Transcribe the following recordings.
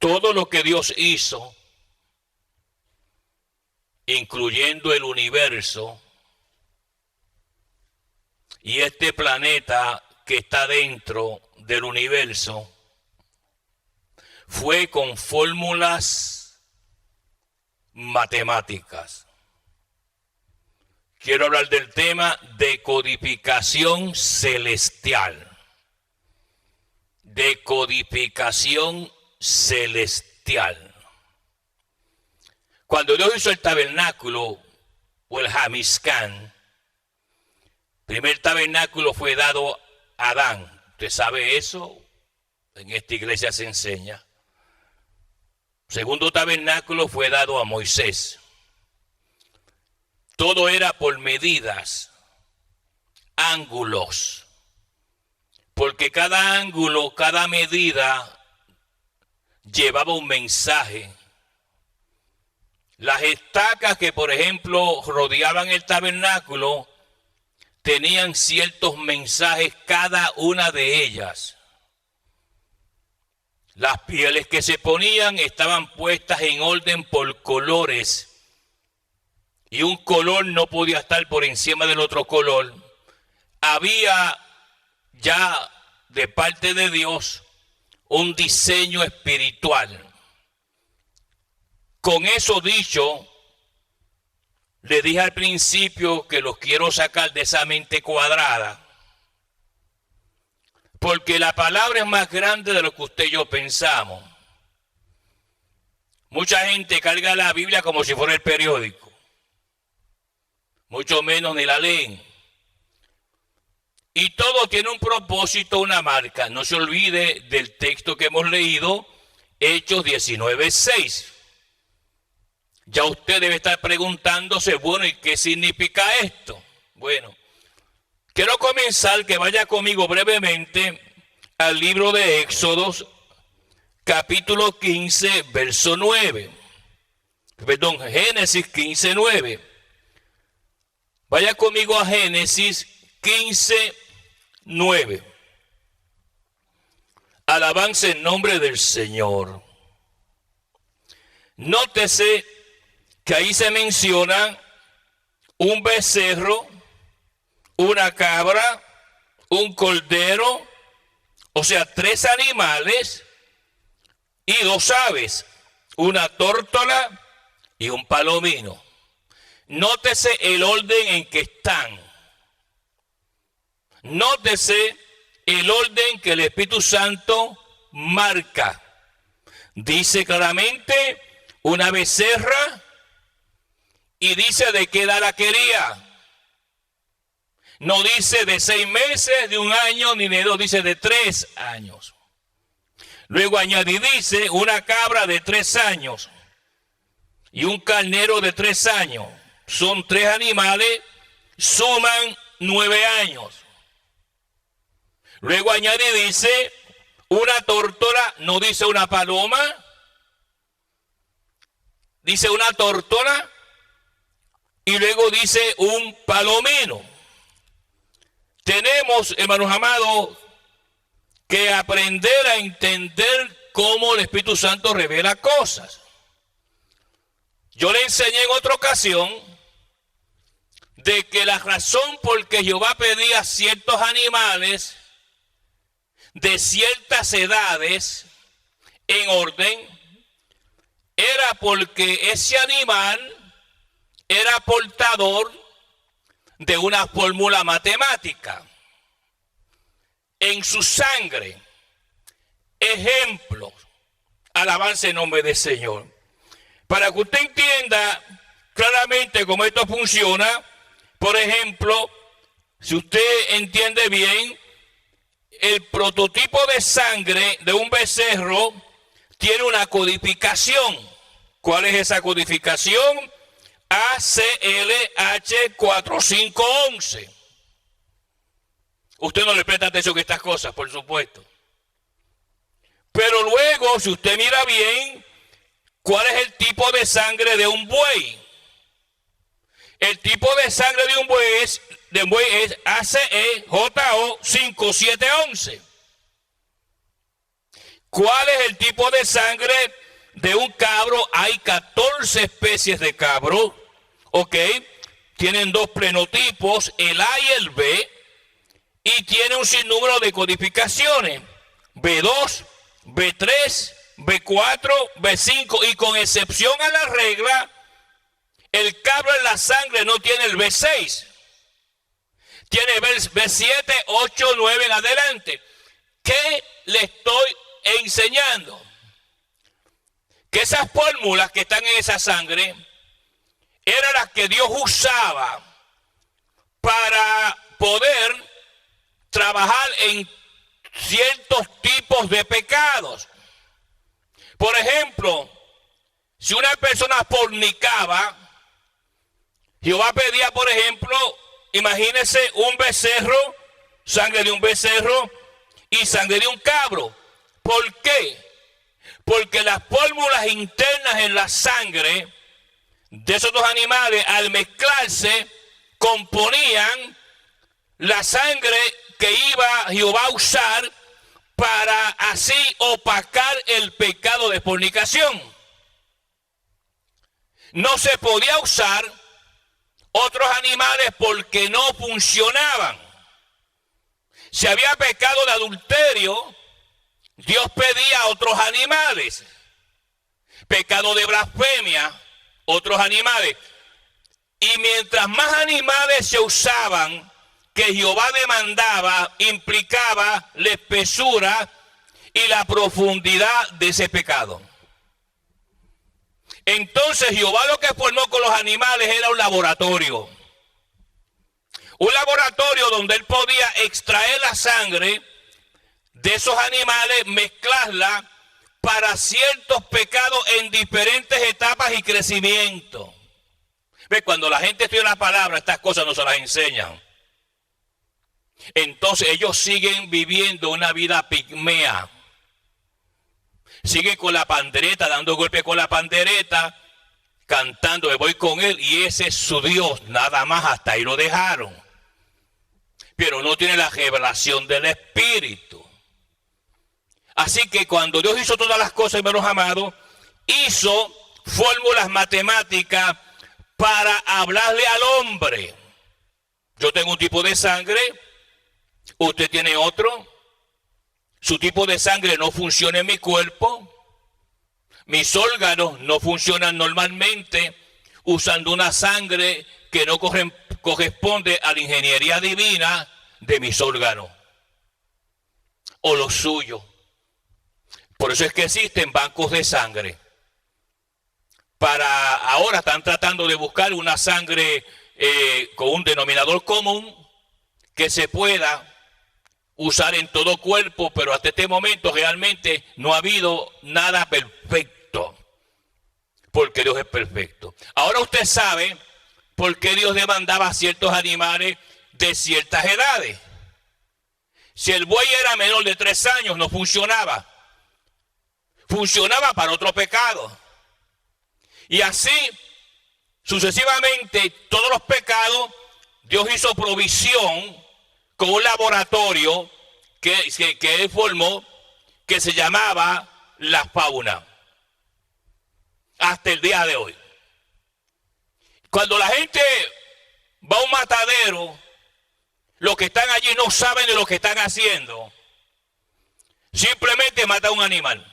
todo lo que Dios hizo, incluyendo el universo y este planeta que está dentro del universo, fue con fórmulas matemáticas. Quiero hablar del tema de codificación celestial. Decodificación celestial. Cuando Dios hizo el tabernáculo o el Hamishkan, el primer tabernáculo fue dado a Adán. ¿Usted sabe eso? En esta iglesia se enseña. El segundo tabernáculo fue dado a Moisés. Todo era por medidas, ángulos. Porque cada ángulo, cada medida llevaba un mensaje. Las estacas que, por ejemplo, rodeaban el tabernáculo tenían ciertos mensajes cada una de ellas. Las pieles que se ponían estaban puestas en orden por colores y un color no podía estar por encima del otro color. Había ya de parte de Dios un diseño espiritual. Con eso dicho, le dije al principio que los quiero sacar de esa mente cuadrada, porque la palabra es más grande de lo que usted y yo pensamos. Mucha gente carga la Biblia como si fuera el periódico, mucho menos ni la leen. Y todo tiene un propósito, una marca. No se olvide del texto que hemos leído, Hechos 19:6. Ya usted debe estar preguntándose, bueno, ¿y qué significa esto? Bueno, quiero comenzar, que vaya conmigo brevemente al libro de Éxodos, capítulo 15, verso 9. Perdón, Génesis 15, 9. Vaya conmigo a Génesis 15, 9. Alabanza en nombre del Señor. Nótese que ahí se menciona un becerro, una cabra, un cordero, o sea, 3 animales y 2 aves, una tórtola y un palomino. Nótese el orden en que están. Nótese el orden que el Espíritu Santo marca. Dice claramente una becerra y dice de qué edad la quería. No dice de 6 meses, de 1 año, ni de 2, dice de 3 años. Luego añade y dice una cabra de 3 años y un carnero de 3 años. Son 3 animales, suman 9 años. Luego añade y dice una tórtola, no dice una paloma, dice una tórtola y luego dice un palomino. Tenemos, hermanos amados, que aprender a entender cómo el Espíritu Santo revela cosas. Yo le enseñé en otra ocasión de que la razón por que Jehová pedía ciertos animales de ciertas edades en orden era porque ese animal era portador de una fórmula matemática en su sangre. Ejemplos, alabanza en nombre del Señor. Para que usted entienda claramente cómo esto funciona, por ejemplo, si usted entiende bien, el prototipo de sangre de un becerro tiene una codificación. ¿Cuál es esa codificación? ACLH4511. Usted no le presta atención a estas cosas, por supuesto. Pero luego, si usted mira bien, ¿cuál es el tipo de sangre de un buey? El tipo de sangre de un buey es ACEJO5711. ¿Cuál es el tipo de sangre de un cabro? Hay 14 especies de cabro, ¿ok? Tienen dos plenotipos, el A y el B, y tiene un sinnúmero de codificaciones, B2, B3, B4, B5, y con excepción a la regla, el cabro en la sangre no tiene el B6, tiene B7, 8, 9 en adelante. ¿Qué le estoy enseñando? Que esas fórmulas que están en esa sangre eran las que Dios usaba para poder trabajar en ciertos tipos de pecados. Por ejemplo, si una persona fornicaba, Jehová pedía, por ejemplo, imagínese un becerro, sangre de un becerro y sangre de un cabro. ¿Por qué? Porque las fórmulas internas en la sangre de esos dos animales, al mezclarse, componían la sangre que iba Jehová a usar para así opacar el pecado de fornicación. No se podía usar otros animales porque no funcionaban. Si había pecado de adulterio, Dios pedía a otros animales. Pecado de blasfemia, otros animales. Y mientras más animales se usaban, que Jehová demandaba, implicaba la espesura y la profundidad de ese pecado. Entonces Jehová lo que formó con los animales era un laboratorio. Un laboratorio donde él podía extraer la sangre de esos animales, mezclarla para ciertos pecados en diferentes etapas y crecimiento. ¿Ves? Cuando la gente estudia la palabra, estas cosas no se las enseñan. Entonces ellos siguen viviendo una vida pigmea. Siguen con la pandereta, dando golpes con la pandereta, cantando, me voy con él, y ese es su Dios, nada más, hasta ahí lo dejaron. Pero no tiene la revelación del Espíritu. Así que cuando Dios hizo todas las cosas, hermanos amados, hizo fórmulas matemáticas para hablarle al hombre. Yo tengo un tipo de sangre, usted tiene otro. Su tipo de sangre no funciona en mi cuerpo. Mis órganos no funcionan normalmente usando una sangre que no corresponde a la ingeniería divina de mis órganos o los suyos. Por eso es que existen bancos de sangre. Ahora están tratando de buscar una sangre con un denominador común que se pueda usar en todo cuerpo, pero hasta este momento realmente no ha habido nada perfecto, porque Dios es perfecto. Ahora usted sabe por qué Dios demandaba a ciertos animales de ciertas edades. Si el buey era menor de 3 años, no funcionaba. Funcionaba para otro pecado. Y así, sucesivamente, todos los pecados, Dios hizo provisión con un laboratorio que él formó, que se llamaba la fauna. Hasta el día de hoy. Cuando la gente va a un matadero, los que están allí no saben de lo que están haciendo. Simplemente mata a un animal.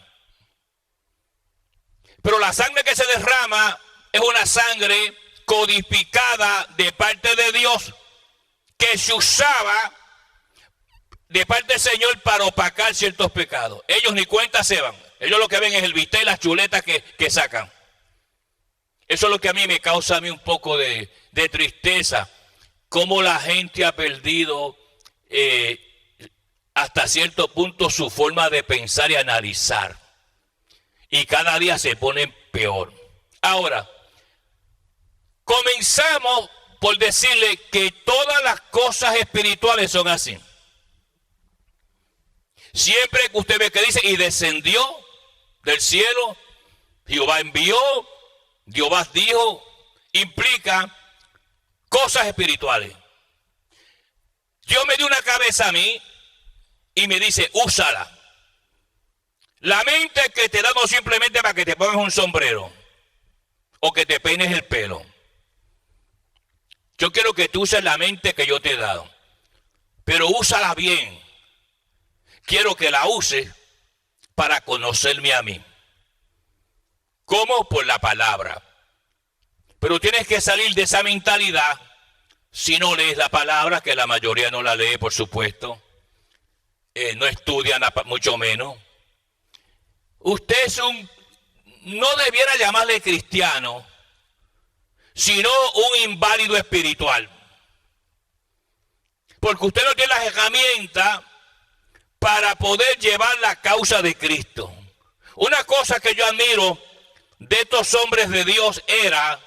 Pero la sangre que se derrama es una sangre codificada de parte de Dios, que se usaba de parte del Señor para opacar ciertos pecados. Ellos ni cuenta se van. Ellos lo que ven es el bistec y las chuletas que sacan. Eso es lo que a mí me causa un poco de tristeza. Cómo la gente ha perdido hasta cierto punto su forma de pensar y analizar. Y cada día se pone peor. Ahora, comenzamos por decirle que todas las cosas espirituales son así. Siempre que usted ve que dice, y descendió del cielo, Jehová envió, Jehová dijo, implica cosas espirituales. Dios me dio una cabeza a mí y me dice, úsala. La mente que te da no simplemente para que te pongas un sombrero o que te peines el pelo. Yo quiero que tú uses la mente que yo te he dado, pero úsala bien. Quiero que la uses para conocerme a mí. ¿Cómo? Por la palabra. Pero tienes que salir de esa mentalidad si no lees la palabra, que la mayoría no la lee, por supuesto. No estudian mucho menos. Usted no debiera llamarle cristiano, sino un inválido espiritual. Porque usted no tiene las herramientas para poder llevar la causa de Cristo. Una cosa que yo admiro de estos hombres de Dios era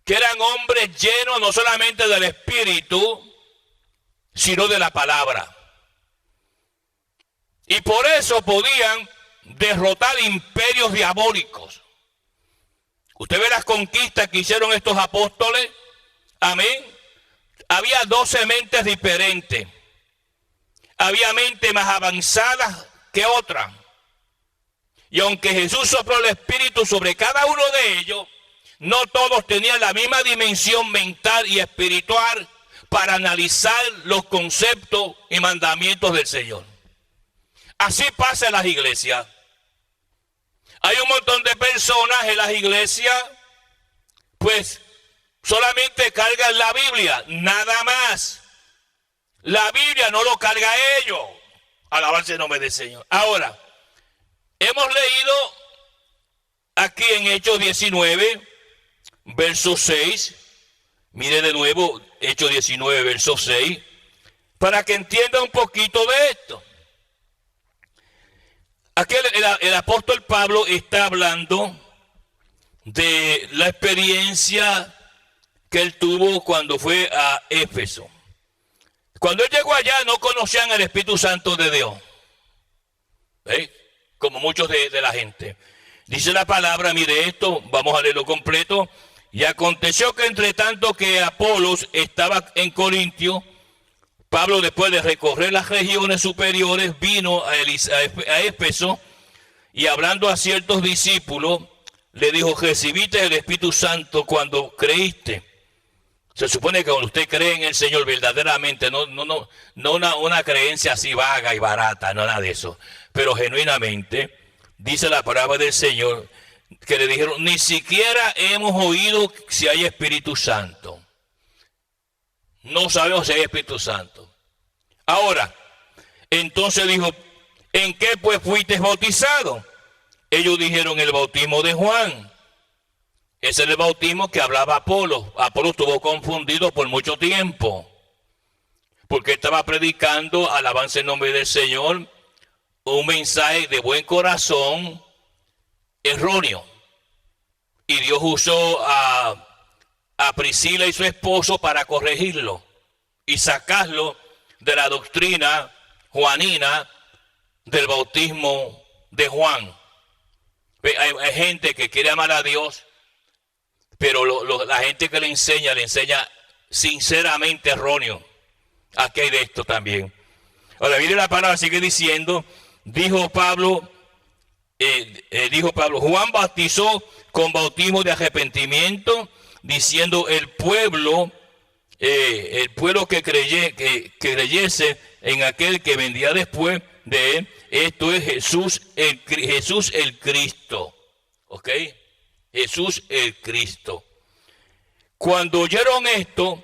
que eran hombres llenos no solamente del Espíritu, sino de la palabra. Y por eso podían derrotar imperios diabólicos. Usted ve las conquistas que hicieron estos apóstoles. Amén. Había 12 mentes diferentes. Había mentes más avanzadas que otras. Y aunque Jesús sopló el Espíritu sobre cada uno de ellos, no todos tenían la misma dimensión mental y espiritual para analizar los conceptos y mandamientos del Señor. Así pasa en las iglesias. Hay un montón de personas en las iglesias, pues solamente cargan la Biblia, nada más. La Biblia no lo carga a ellos. Alabarse el nombre del Señor. Ahora, hemos leído aquí en Hechos 19, verso 6. Mire de nuevo Hechos 19, verso 6, para que entienda un poquito de esto. Aquí el apóstol Pablo está hablando de la experiencia que él tuvo cuando fue a Éfeso. Cuando él llegó allá no conocían el Espíritu Santo de Dios, como muchos de la gente. Dice la palabra, mire esto, vamos a leerlo completo. Y aconteció que entre tanto que Apolos estaba en Corintio, Pablo, después de recorrer las regiones superiores, vino a Éfeso y hablando a ciertos discípulos, le dijo: recibiste el Espíritu Santo cuando creíste. Se supone que cuando usted cree en el Señor verdaderamente, no una creencia así vaga y barata, no nada de eso, pero genuinamente, dice la palabra del Señor, que le dijeron: ni siquiera hemos oído si hay Espíritu Santo. No sabemos si hay Espíritu Santo. Ahora, entonces dijo: ¿en qué pues fuiste bautizado? Ellos dijeron: el bautismo de Juan. Ese es el bautismo que hablaba Apolo. Apolo estuvo confundido por mucho tiempo, porque estaba predicando, alabanza en nombre del Señor, un mensaje de buen corazón erróneo. Y Dios usó a Priscila y su esposo para corregirlo y sacarlo de la doctrina juanina del bautismo de Juan. Hay gente que quiere amar a Dios, pero la gente que le enseña sinceramente erróneo. Aquí hay de esto también. Ahora mire la palabra, sigue diciendo, dijo Pablo, Juan bautizó con bautismo de arrepentimiento, diciendo el pueblo que creyese en aquel que vendría después de él, esto es Jesús el Cristo. ¿Ok? Jesús el Cristo. Cuando oyeron esto,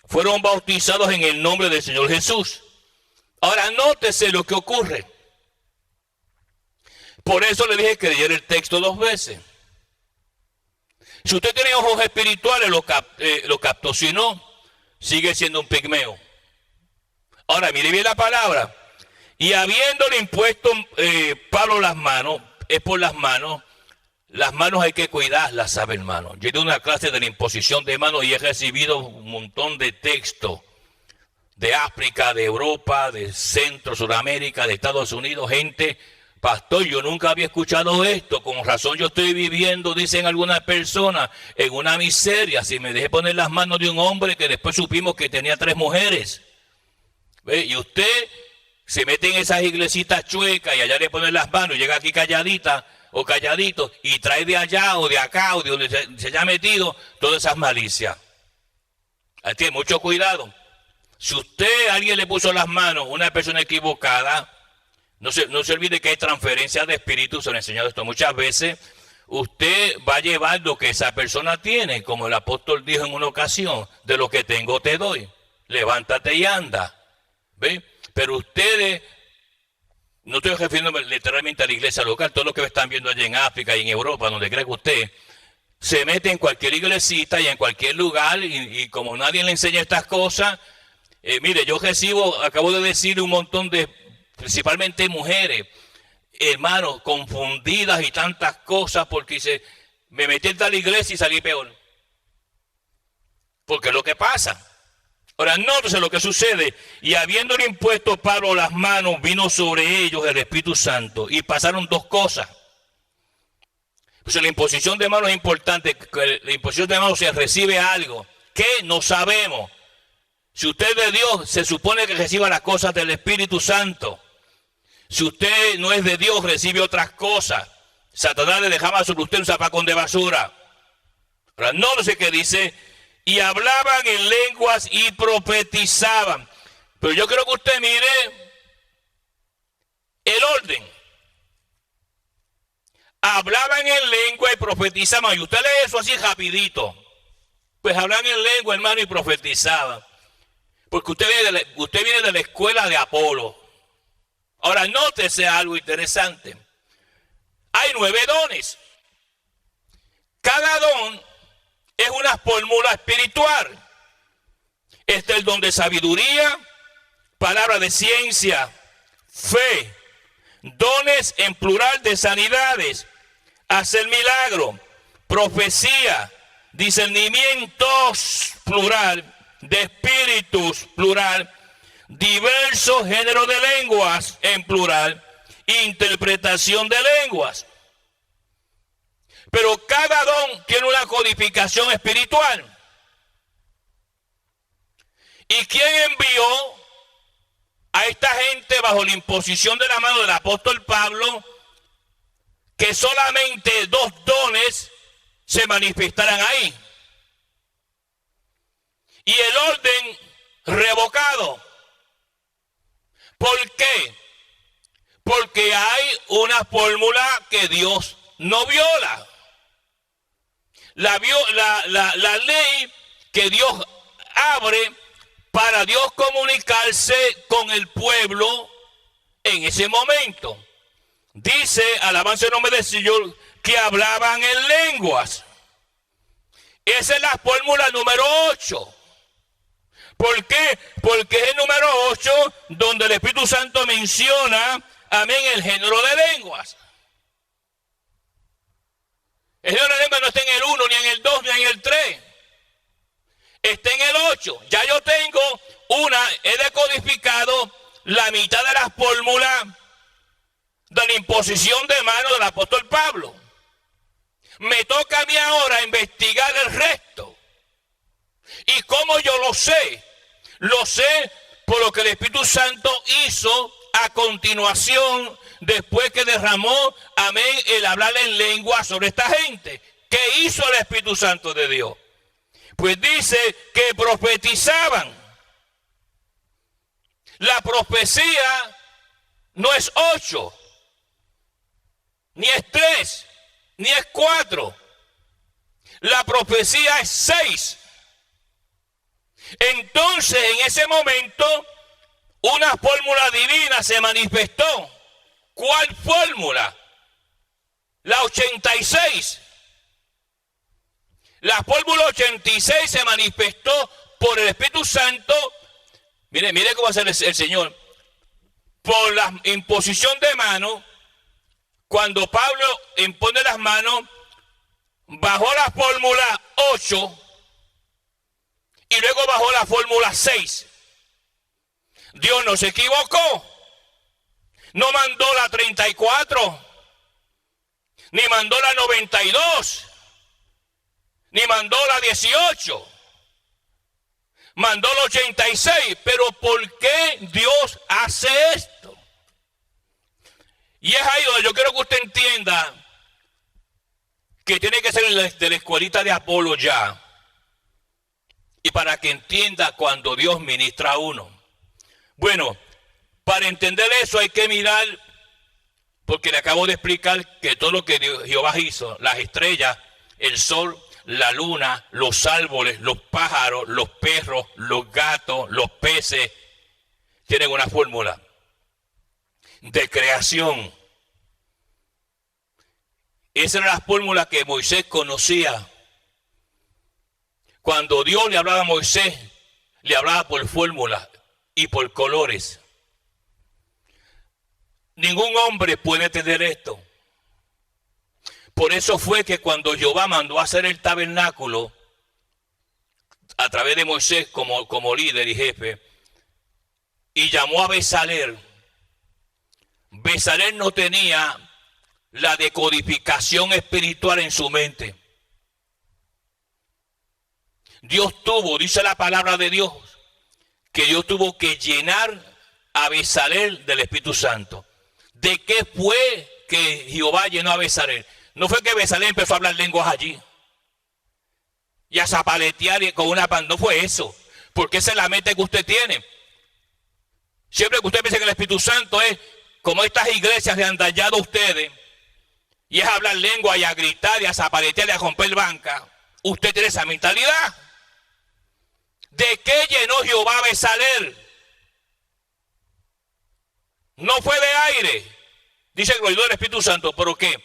fueron bautizados en el nombre del Señor Jesús. Ahora nótese lo que ocurre. Por eso le dije que leyera el texto 2 veces. Si usted tiene ojos espirituales, lo captó. Si no, sigue siendo un pigmeo. Ahora, mire bien la palabra. Y habiéndole impuesto Pablo las manos, es por las manos hay que cuidarlas, ¿sabe, hermano? Yo he ido a una clase de la imposición de manos y he recibido un montón de textos de África, de Europa, de Centro, Sudamérica, de Estados Unidos, gente: pastor, yo nunca había escuchado esto, con razón yo estoy viviendo, dicen algunas personas, en una miseria, si me dejé poner las manos de un hombre que después supimos que tenía 3 mujeres. ¿Ve? Y usted se mete en esas iglesitas chuecas y allá le ponen las manos y llega aquí calladita o calladito y trae de allá o de acá o de donde se haya metido todas esas malicias. Así que mucho cuidado. Si alguien le puso las manos a una persona equivocada, no se olvide que hay transferencia de espíritus. Se lo he enseñado esto muchas veces. Usted va a llevar lo que esa persona tiene, como el apóstol dijo en una ocasión: de lo que tengo te doy, levántate y anda. ¿Ve? Pero ustedes, no estoy refiriéndome literalmente a la iglesia local, todos los que me están viendo allá en África y en Europa, donde cree que usted se mete en cualquier iglesita y en cualquier lugar, y como nadie le enseña estas cosas, mire, yo acabo de decir un montón de, principalmente mujeres, hermanos, confundidas y tantas cosas, porque me metí en tal iglesia y salí peor. Porque es lo que pasa. Ahora, nótese lo que sucede. Y habiéndole impuesto Pablo las manos, vino sobre ellos el Espíritu Santo. Y pasaron dos cosas. Pues la imposición de manos es importante. La imposición de manos se recibe algo que no sabemos. Si usted es de Dios, se supone que reciba las cosas del Espíritu Santo. Si usted no es de Dios, recibe otras cosas. Satanás le dejaba sobre usted un zapacón de basura. Ahora, no sé qué dice. Y hablaban en lenguas y profetizaban. Pero yo creo que usted mire el orden. Hablaban en lengua y profetizaban. Y usted lee eso así rapidito. Pues hablaban en lengua, hermano, y profetizaban. Porque usted viene de la escuela de Apolo. Ahora, nótese algo interesante. Hay 9 dones. Cada don es una fórmula espiritual. Este es el don de sabiduría, palabra de ciencia, fe, dones en plural de sanidades, hacer milagro, profecía, discernimientos plural, de espíritus plural, diversos géneros de lenguas en plural, interpretación de lenguas. Pero cada don tiene una codificación espiritual. ¿Y quién envió a esta gente bajo la imposición de la mano del apóstol Pablo que solamente 2 dones se manifestaran ahí? Y el orden revocado. ¿Por qué? Porque hay una fórmula que Dios no viola. La ley que Dios abre para Dios comunicarse con el pueblo en ese momento. Dice, alabanza el nombre del Señor, que hablaban en lenguas. Esa es la fórmula número 8. ¿Por qué? Porque es el número 8 donde el Espíritu Santo menciona, amén, el género de lenguas. El género de lenguas no está en el 1, ni en el 2, ni en el 3. Está en el 8. Ya yo tengo he decodificado la mitad de la fórmula de la imposición de mano del apóstol Pablo. Me toca a mí ahora investigar el resto. ¿Y cómo yo lo sé? Lo sé por lo que el Espíritu Santo hizo a continuación, después que derramó, amén, el hablar en lengua sobre esta gente. ¿Qué hizo el Espíritu Santo de Dios? Pues dice que profetizaban. La profecía no es 8, ni es 3, ni es 4. La profecía es 6. Entonces, en ese momento, una fórmula divina se manifestó. ¿Cuál fórmula? La 86. La fórmula 86 se manifestó por el Espíritu Santo. Mire cómo va a hacer el Señor. Por la imposición de mano, cuando Pablo impone las manos, bajó la fórmula 8 y luego bajó la fórmula 6. Dios no se equivocó. No mandó la 34, ni mandó la 92, ni mandó la 18. Mandó la 86. Pero ¿por qué Dios hace esto? yo quiero que usted entienda que tiene que ser de la escuelita de Apolo ya. Y para que entienda cuando Dios ministra a uno. Bueno, para entender eso hay que mirar, porque le acabo de explicar que todo lo que Jehová hizo, las estrellas, el sol, la luna, los árboles, los pájaros, los perros, los gatos, los peces, tienen una fórmula de creación. Esa era la fórmula que Moisés conocía. Cuando Dios le hablaba a Moisés, le hablaba por fórmula y por colores. Ningún hombre puede tener esto. Por eso fue que cuando Jehová mandó a hacer el tabernáculo, a través de Moisés como líder y jefe, y llamó a Bezalel, Bezalel no tenía la decodificación espiritual en su mente. Dios tuvo, dice la palabra de Dios, que Dios tuvo que llenar a Bezalel del Espíritu Santo. ¿De qué fue que Jehová llenó a Bezalel? No fue que Bezalel empezó a hablar lenguas allí y a zapaletear con una pan. No fue eso, porque esa es la mente que usted tiene. Siempre que usted piensa que el Espíritu Santo es como estas iglesias le han dañado a ustedes, y es hablar lengua y a gritar y a zapaletear y a romper banca, usted tiene esa mentalidad. ¿De qué llenó Jehová a Bezalel? No fue de aire, dice el oidor del Espíritu Santo, pero ¿qué?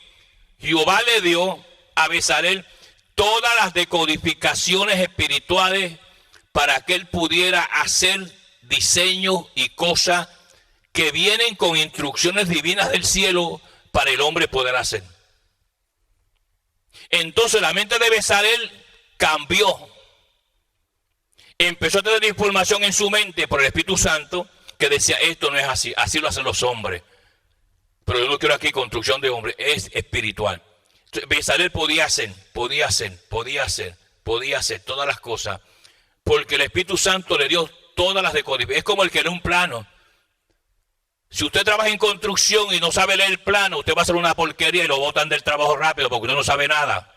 Jehová le dio a Bezalel todas las decodificaciones espirituales para que él pudiera hacer diseños y cosas que vienen con instrucciones divinas del cielo para el hombre poder hacer. Entonces la mente de Bezalel cambió. Empezó a tener información en su mente por el Espíritu Santo que decía, esto no es así, así lo hacen los hombres. Pero yo no quiero aquí construcción de hombres, es espiritual. Entonces, Bezalel podía hacer todas las cosas, porque el Espíritu Santo le dio todas las decodificaciones. Es como el que lee un plano. Si usted trabaja en construcción y no sabe leer el plano, usted va a hacer una porquería y lo botan del trabajo rápido porque usted no sabe nada.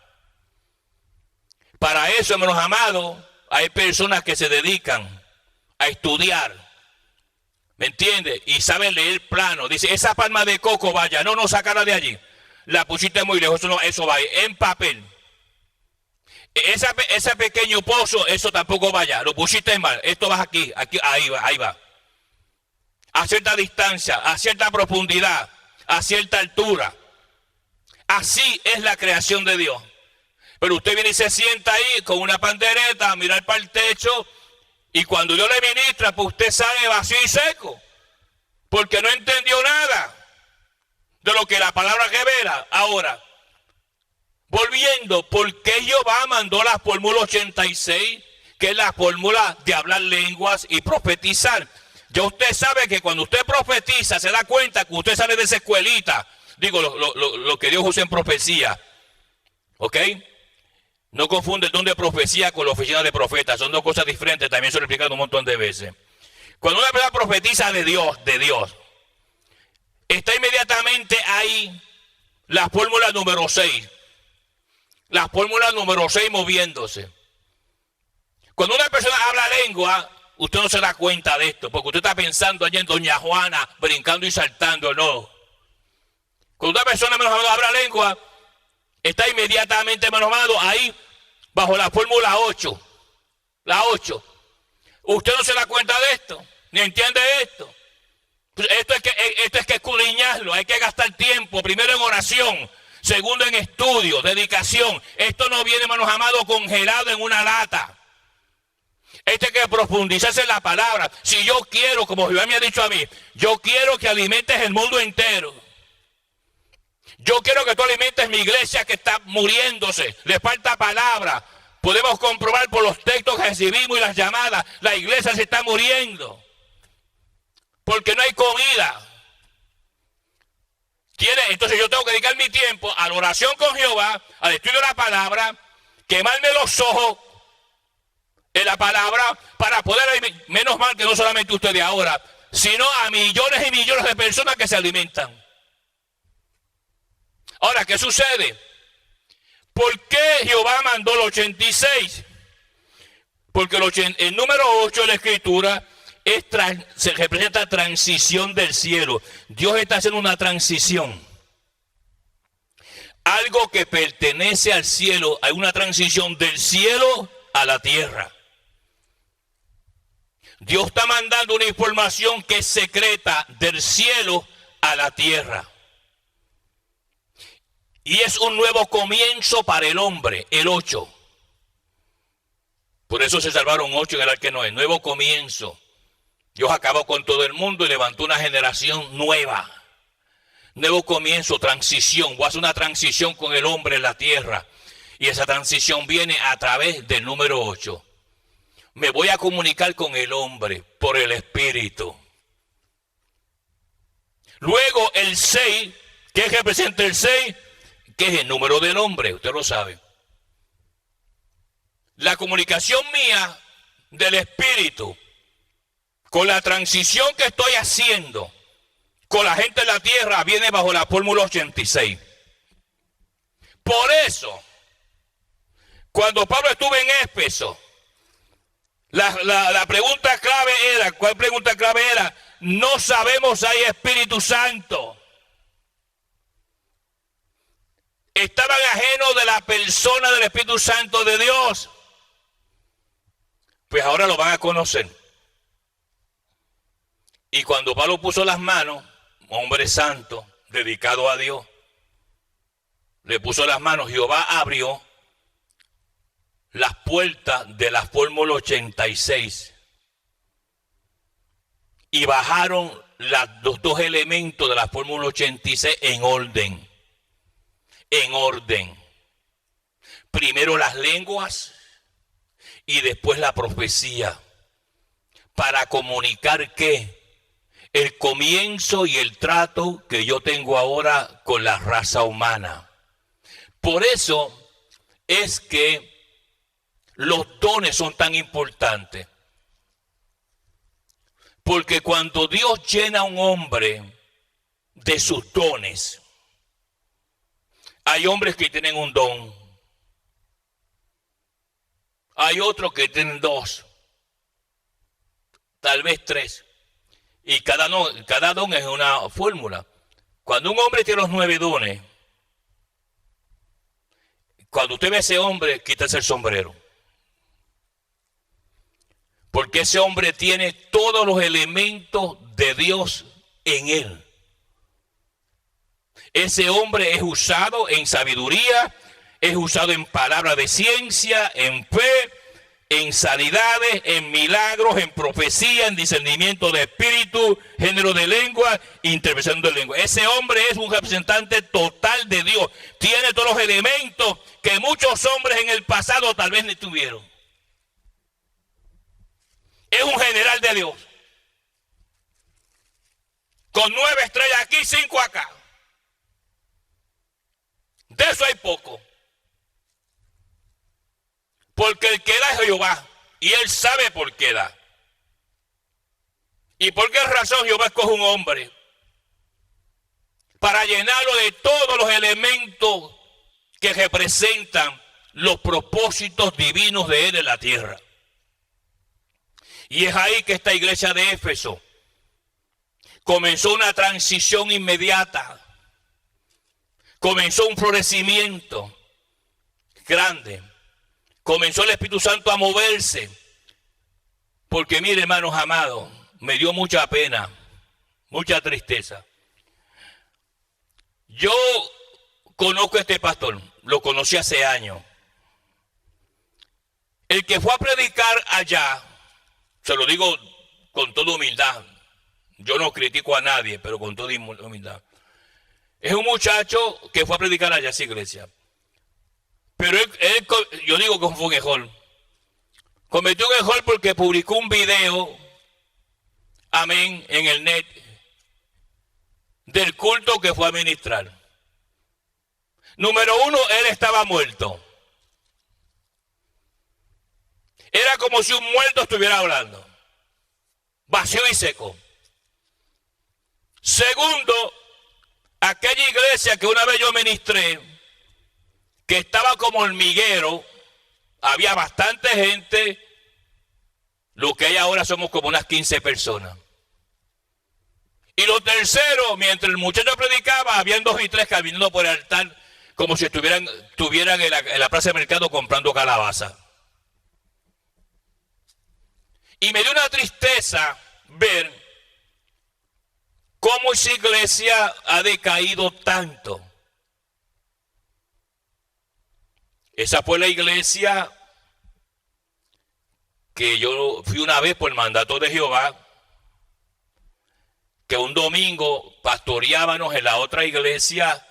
Para eso, hermanos amados, hay personas que se dedican a estudiar, ¿me entiende? Y saben leer plano. Dice, esa palma de coco vaya, no, sácala de allí. La pusiste muy lejos, eso va en papel. Ese pequeño pozo, eso tampoco vaya, lo pusiste mal. Esto va aquí, ahí va. A cierta distancia, a cierta profundidad, a cierta altura. Así es la creación de Dios. Pero usted viene y se sienta ahí con una pandereta a mirar para el techo, y cuando Dios le ministra, pues usted sale vacío y seco, porque no entendió nada de lo que la palabra revela. Ahora, volviendo, ¿por qué Jehová mandó la fórmula 86, que es la fórmula de hablar lenguas y profetizar? Ya usted sabe que cuando usted profetiza, se da cuenta que usted sale de esa escuelita. Digo, lo que Dios usa en profecía. ¿Ok? No confunde el don de profecía con la oficina de profeta. Son dos cosas diferentes. También se lo he explicado un montón de veces. Cuando una persona profetiza de Dios, está inmediatamente ahí la fórmula número 6. La fórmula número 6 moviéndose. Cuando una persona habla lengua, usted no se da cuenta de esto, porque usted está pensando allá en Doña Juana, brincando y saltando, no. Cuando una persona, hermano amado, habla lengua, está inmediatamente, hermano amado, ahí bajo la fórmula 8. La 8. Usted no se da cuenta de esto, ni entiende esto. Esto es que escudriñarlo, hay que gastar tiempo, primero en oración, segundo en estudio, dedicación. Esto no viene, hermanos amados, congelado en una lata. Esto hay que profundizarse en la palabra. Si yo quiero, como Jehová me ha dicho a mí, yo quiero que alimentes el mundo entero. Yo quiero que tú alimentes mi iglesia que está muriéndose, le falta palabra. Podemos comprobar por los textos que recibimos y las llamadas, la iglesia se está muriendo. Porque no hay comida. Entonces yo tengo que dedicar mi tiempo a la oración con Jehová, al estudio de la palabra, quemarme los ojos en la palabra para poder, menos mal que no solamente ustedes ahora, sino a millones y millones de personas que se alimentan. Ahora, ¿qué sucede? ¿Por qué Jehová mandó el 86? Porque el número 8 de la Escritura se representa transición del cielo. Dios está haciendo una transición. Algo que pertenece al cielo, hay una transición del cielo a la tierra. Dios está mandando una información que es secreta del cielo a la tierra. Y es un nuevo comienzo para el hombre, el 8. Por eso se salvaron 8 en el arca de Noé, nuevo comienzo. Dios acabó con todo el mundo y levantó una generación nueva. Nuevo comienzo, transición. Voy a hacer una transición con el hombre en la tierra. Y esa transición viene a través del número 8. Me voy a comunicar con el hombre por el Espíritu. Luego el 6, ¿qué representa el 6? Que es el número del hombre, usted lo sabe. La comunicación mía del Espíritu con la transición que estoy haciendo con la gente de la tierra viene bajo la fórmula 86. Por eso, cuando Pablo estuvo en Éfeso, la pregunta clave era, ¿cuál pregunta clave era? No sabemos si hay Espíritu Santo. Estaban ajenos de la persona del Espíritu Santo de Dios. Pues ahora lo van a conocer. Y cuando Pablo puso las manos, hombre santo, dedicado a Dios, le puso las manos, Jehová abrió las puertas de la fórmula 86. Y bajaron los dos elementos de la fórmula 86 en orden. En orden. Primero las lenguas y después la profecía. Para comunicar ¿qué? El comienzo y el trato que yo tengo ahora con la raza humana. Por eso es que los dones son tan importantes. Porque cuando Dios llena a un hombre de sus dones, hay hombres que tienen un don. Hay otros que tienen 2. Tal vez 3. Y cada don es una fórmula. Cuando un hombre tiene los 9 dones, cuando usted ve a ese hombre, quítese el sombrero. Porque ese hombre tiene todos los elementos de Dios en él. Ese hombre es usado en sabiduría, es usado en palabras de ciencia, en fe, en sanidades, en milagros, en profecía, en discernimiento de espíritu, género de lengua, interpretación de lengua. Ese hombre es un representante total de Dios. Tiene todos los elementos que muchos hombres en el pasado tal vez no tuvieron. Es un general de Dios. Con 9 estrellas aquí, 5 acá. De eso hay poco. Porque el que da es Jehová. Y él sabe por qué da. ¿Y por qué razón Jehová escoge un hombre? Para llenarlo de todos los elementos que representan los propósitos divinos de él en la tierra. Y es ahí que esta iglesia de Éfeso comenzó una transición inmediata. Comenzó un florecimiento grande. Comenzó el Espíritu Santo a moverse. Porque mire, hermanos amados, me dio mucha pena, mucha tristeza. Yo conozco a este pastor, lo conocí hace años. El que fue a predicar allá, se lo digo con toda humildad, yo no critico a nadie, pero con toda humildad. Es un muchacho que fue a predicar allá a esa iglesia. Pero él, yo digo que fue un error. Cometió un error porque publicó un video, amén, en el net, del culto que fue a ministrar. Número 1, él estaba muerto. Era como si un muerto estuviera hablando. Vacío y seco. Segundo, aquella iglesia que una vez yo ministré, que estaba como hormiguero, había bastante gente, lo que hay ahora somos como unas 15 personas. Y lo tercero, mientras el muchacho predicaba, habían 2 y 3 caminando por el altar, como si estuvieran en la plaza de mercado comprando calabaza. Y me dio una tristeza ver cómo esa iglesia ha decaído tanto. Esa fue la iglesia que yo fui una vez por el mandato de Jehová, que un domingo pastoreábamos en la otra iglesia,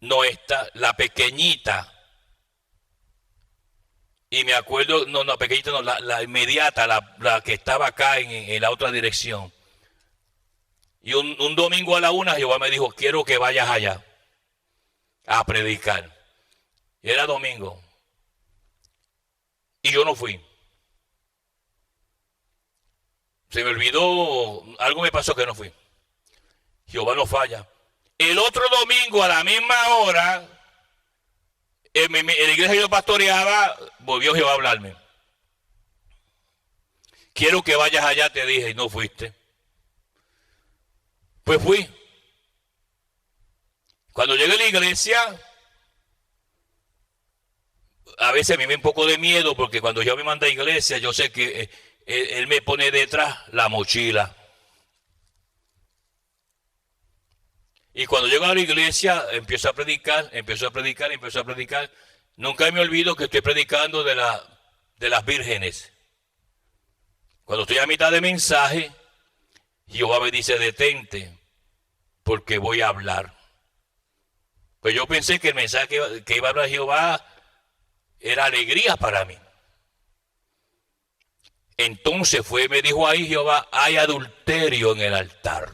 no esta, la pequeñita. Y me acuerdo, no, pequeñita no, la inmediata, la que estaba acá en la otra dirección. Y un domingo a la 1, Jehová me dijo, quiero que vayas allá a predicar. Y era domingo. Y yo no fui. Se me olvidó, algo me pasó que no fui. Jehová no falla. El otro domingo a la misma hora, en la iglesia que yo pastoreaba, volvió Jehová a hablarme. Quiero que vayas allá, te dije, y no fuiste. Pues fui. Cuando llegué a la iglesia, a veces a mí me da un poco de miedo, porque cuando yo me manda a iglesia, yo sé que él me pone detrás la mochila. Y cuando llego a la iglesia, empiezo a predicar. Nunca me olvido que estoy predicando de las vírgenes. Cuando estoy a mitad de mensaje, Jehová me dice, detente, porque voy a hablar. Pues yo pensé que el mensaje que iba a hablar Jehová era alegría para mí. Entonces me dijo ahí Jehová, hay adulterio en el altar.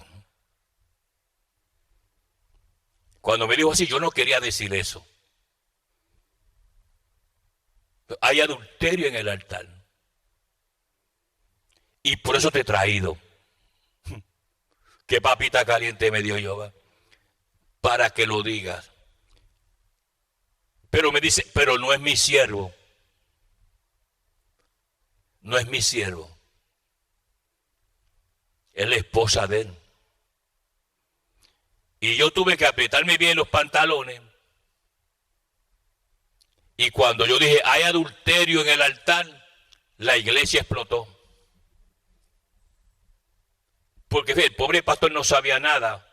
Cuando me dijo así, yo no quería decir eso. Hay adulterio en el altar. Y por eso te he traído. Qué papita caliente me dio Jehová. Para que lo digas. Pero me dice, pero no es mi siervo. No es mi siervo. Es la esposa de él. Y yo tuve que apretarme bien los pantalones. Y cuando yo dije, hay adulterio en el altar, la iglesia explotó. Porque el pobre pastor no sabía nada.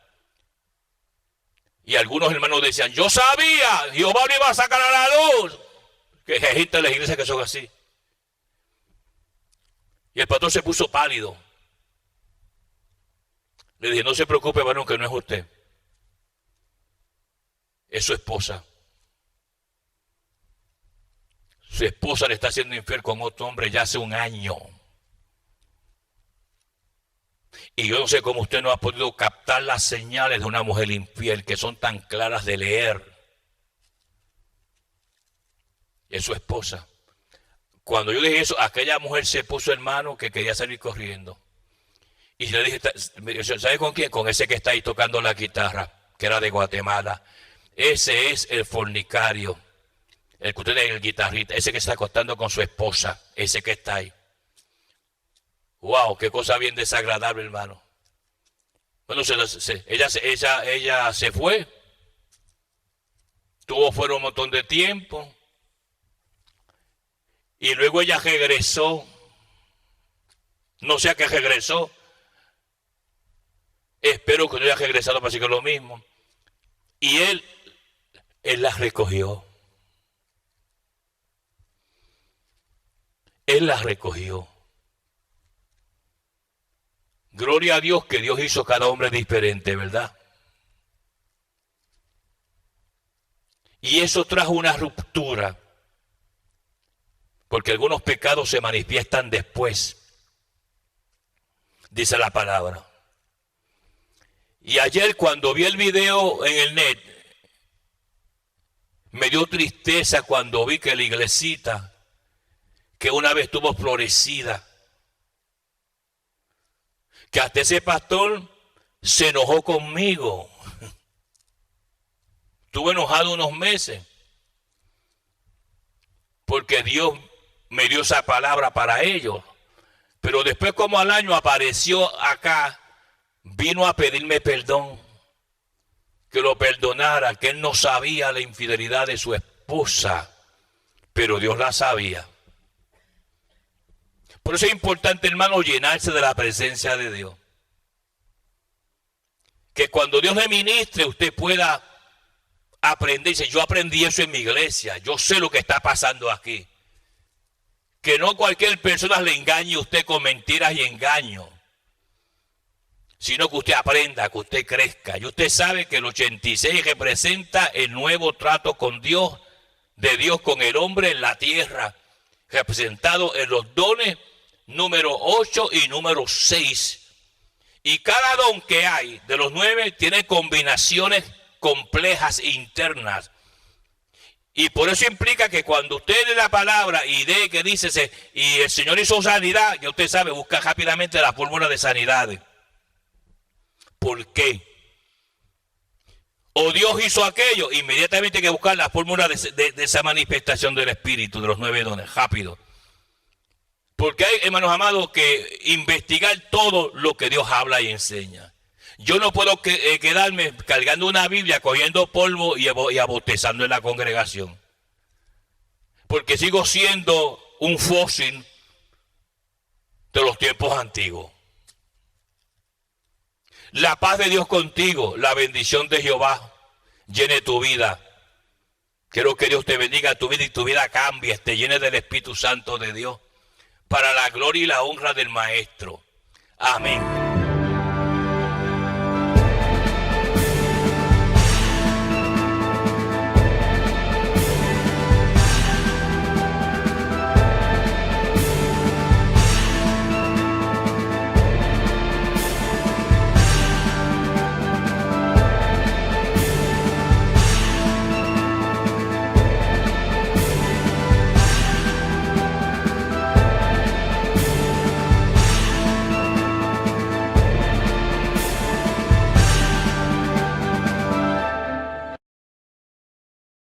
Y algunos hermanos decían, yo sabía, Jehová lo iba a sacar a la luz. Que hay gente en las iglesias que son así. Y el pastor se puso pálido. Le dije, no se preocupe, varón, que no es usted. Es su esposa. Su esposa le está haciendo infiel con otro hombre ya hace un año. Y yo no sé cómo usted no ha podido captar las señales de una mujer infiel que son tan claras de leer. Es su esposa. Cuando yo dije eso, aquella mujer se puso hermano que quería salir corriendo. Y le dije, ¿sabe con quién? Con ese que está ahí tocando la guitarra, que era de Guatemala. Ese es el fornicario. El que usted es el guitarrista, ese que está acostando con su esposa, ese que está ahí. Wow, qué cosa bien desagradable, hermano. Bueno, ella se fue. Tuvo fuera un montón de tiempo. Y luego ella regresó. No sé a qué regresó. Espero que no haya regresado para decir lo mismo. Y él la recogió. Él la recogió. Gloria a Dios que Dios hizo cada hombre diferente, ¿verdad? Y eso trajo una ruptura. Porque algunos pecados se manifiestan después. Dice la palabra. Y ayer cuando vi el video en el net, me dio tristeza cuando vi que la iglesita, que una vez estuvo florecida, que hasta ese pastor se enojó conmigo. Estuve enojado unos meses porque Dios me dio esa palabra para ellos. Pero después, como al año, apareció acá, vino a pedirme perdón, que lo perdonara, que él no sabía la infidelidad de su esposa, pero Dios la sabía. Por eso es importante, hermano, llenarse de la presencia de Dios. Que cuando Dios le ministre, usted pueda aprender. Dice, yo aprendí eso en mi iglesia, yo sé lo que está pasando aquí. Que no cualquier persona le engañe a usted con mentiras y engaños, sino que usted aprenda, que usted crezca. Y usted sabe que el 86 representa el nuevo trato con Dios, de Dios con el hombre en la tierra, representado en los dones número 8 y número 6. Y cada don que hay de los 9 tiene combinaciones complejas internas. Y por eso implica que cuando usted lee la palabra y lee que dice, y el Señor hizo sanidad, ya usted sabe, busca rápidamente la fórmula de sanidad. ¿Por qué? O Dios hizo aquello, inmediatamente hay que buscar la fórmula de esa manifestación del Espíritu, de los 9 dones, rápido. Porque hay, hermanos amados, que investigar todo lo que Dios habla y enseña. Yo no puedo quedarme cargando una Biblia, cogiendo polvo y abotezando en la congregación. Porque sigo siendo un fósil de los tiempos antiguos. La paz de Dios contigo, la bendición de Jehová llene tu vida. Quiero que Dios te bendiga tu vida y tu vida cambie, te llene del Espíritu Santo de Dios, para la gloria y la honra del Maestro. Amén.